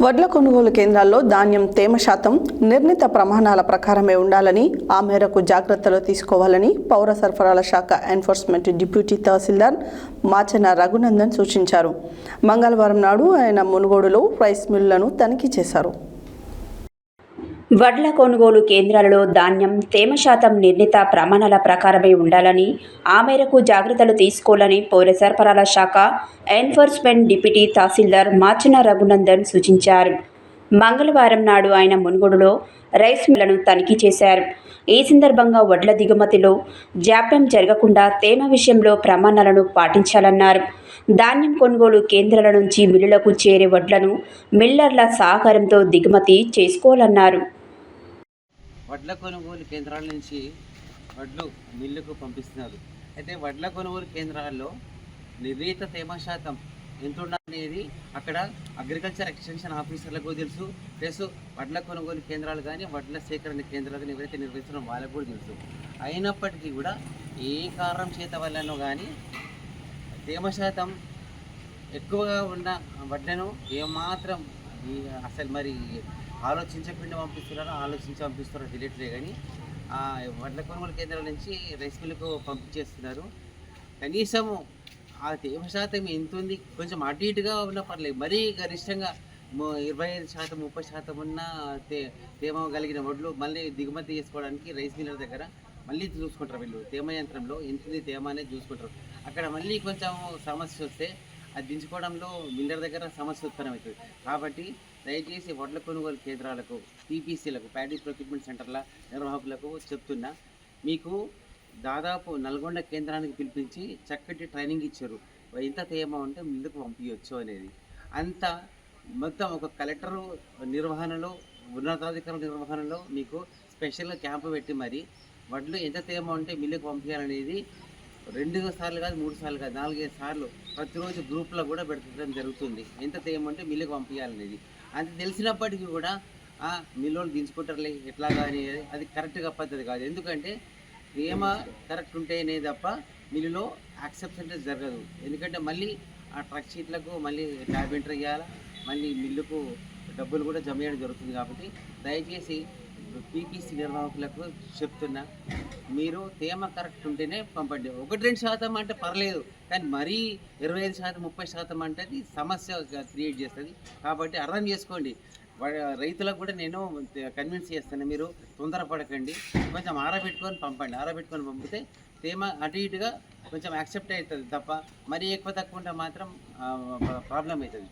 వడ్ల కొనుగోలు కేంద్రాల్లో ధాన్యం తేమ శాతం నిర్ణీత ప్రమాణాల ప్రకారమే ఉండాలని, ఆ మేరకు జాగ్రత్తలు తీసుకోవాలని పౌర సరఫరాల శాఖ ఎన్ఫోర్స్మెంట్ డిప్యూటీ తహసీల్దార్ మాచన రఘునందన్ సూచించారు. మంగళవారం నాడు ఆయన మునుగోడులో రైస్ మిల్లులను తనిఖీ చేశారు. వడ్ల కొనుగోలు కేంద్రాలలో ధాన్యం తేమ శాతం నిర్ణీత ప్రమాణాల ప్రకారమే ఉండాలని, ఆ మేరకు జాగ్రత్తలు తీసుకోవాలని పౌర సరఫరాల శాఖ ఎన్ఫోర్స్మెంట్ డిప్యూటీ తహసీల్దార్ మాచన రఘునందన్ సూచించారు. మంగళవారం నాడు ఆయన మునుగోడులో రైస్ మిల్లులను తనిఖీ చేశారు. ఈ సందర్భంగా వడ్ల దిగుమతిలో జాప్యం జరగకుండా తేమ విషయంలో ప్రమాణాలను పాటించాలన్నారు. ధాన్యం కొనుగోలు కేంద్రాల నుంచి మిల్లులకు చేరే వడ్లను మిల్లర్ల సహకారంతో దిగుమతి చేసుకోవాలన్నారు. వడ్ల కొనుగోలు కేంద్రాల నుంచి వడ్లు మిల్లుకు పంపిస్తున్నారు. అయితే వడ్ల కొనుగోలు కేంద్రాల్లో నిర్ణీత తేమ శాతం ఎంత ఉండాలనేది అక్కడ అగ్రికల్చర్ ఎక్స్టెన్షన్ ఆఫీసర్లకు తెలుసు. ప్లస్ వడ్ల కొనుగోలు కేంద్రాలు కానీ వడ్ల సేకరణ కేంద్రాలు కానీ ఎవరైతే నిర్వహిస్తున్నారో వాళ్ళకు కూడా తెలుసు. అయినప్పటికీ కూడా ఏ కారణం చేత వల్లనో కానీ తేమ శాతం ఎక్కువగా ఉన్న వడ్లను ఏమాత్రం అసలు మరి ఆలోచించకుండా పంపిస్తున్నారో తెలియట్లే కానీ వడ్ల కొనుగోలు కేంద్రాల నుంచి రైస్ మిల్లుకు పంపించేస్తున్నారు. కనీసము ఆ తేమ శాతం ఎంత ఉంది, కొంచెం అటు ఇటుగా ఉన్నా పర్లేదు. మరీ గరిష్టంగా 25%, 30% ఉన్న తేమ కలిగిన వడ్లు మళ్ళీ దిగుమతి చేసుకోవడానికి రైస్ మిల్లర్ దగ్గర మళ్ళీ చూసుకుంటారు. వీళ్ళు తేమ యంత్రంలో ఎంత తేమ అనేది చూసుకుంటారు. అక్కడ మళ్ళీ కొంచెం సమస్య వస్తే అది దించుకోవడంలో మిల్లర్ దగ్గర సమస్య ఉత్పన్నమవుతుంది. కాబట్టి దయచేసి వడ్ల కొనుగోలు కేంద్రాలకు, పీపీసీలకు, ప్యాడీ ప్రొక్యూర్మెంట్ సెంటర్ల నిర్వాహకులకు చెప్తున్నా, మీకు దాదాపు నల్గొండ కేంద్రానికి పిలిపించి చక్కటి ట్రైనింగ్ ఇచ్చారు. ఎంత తేమ ఉంటే మిల్లుకు పంపించవచ్చు అనేది. అంత మొత్తం ఒక కలెక్టరు నిర్వహణలో, ఉన్నతాధికారుల నిర్వహణలో మీకు స్పెషల్గా క్యాంపు పెట్టి మరి వడ్లు ఎంత తేమ ఉంటే మిల్లుకు పంపించాలనేది 2 సార్లు కాదు, 3 సార్లు కాదు, 4-5 సార్లు ప్రతిరోజు గ్రూప్లో కూడా పెట్టడం జరుగుతుంది. ఎంత తేమ ఉంటే మిల్లుకు పంపించాలనేది. అంత తెలిసినప్పటికీ కూడా మిల్లులు దించుకుంటారులే ఎట్లాగా అనేది అది కరెక్ట్గా పద్ధతి కాదు. ఎందుకంటే తేమ కరెక్ట్ ఉంటేనే తప్ప మిల్లులో యాక్సెప్టెన్స్ జరగదు. ఎందుకంటే మళ్ళీ ఆ ట్రక్ షీట్లకు మళ్ళీ ట్యాబ్ ఎంటర్ చేయాలా, మళ్ళీ మిల్లుకు డబ్బులు కూడా జమ చేయడం జరుగుతుంది. కాబట్టి దయచేసి పీపీసీ నిర్వాహకులకు చెప్తున్నా, మీరు తేమ కరెక్ట్ ఉంటేనే పంపండి. 1-2% అంటే పర్లేదు, కానీ మరీ 25%, 30% అంటే అది సమస్య క్రియేట్ చేస్తుంది. కాబట్టి అర్థం చేసుకోండి. రైతులకు కూడా నేను కన్విన్స్ చేస్తాను, మీరు తొందరపడకండి, కొంచెం ఆరబెట్టుకొని పంపండి. ఆరబెట్టుకొని పంపితే తేమ అటు ఇటుగా కొంచెం యాక్సెప్ట్ అవుతుంది తప్ప మరీ ఎక్కువ తక్కువ ఉంటే మాత్రం ప్రాబ్లం అవుతుంది.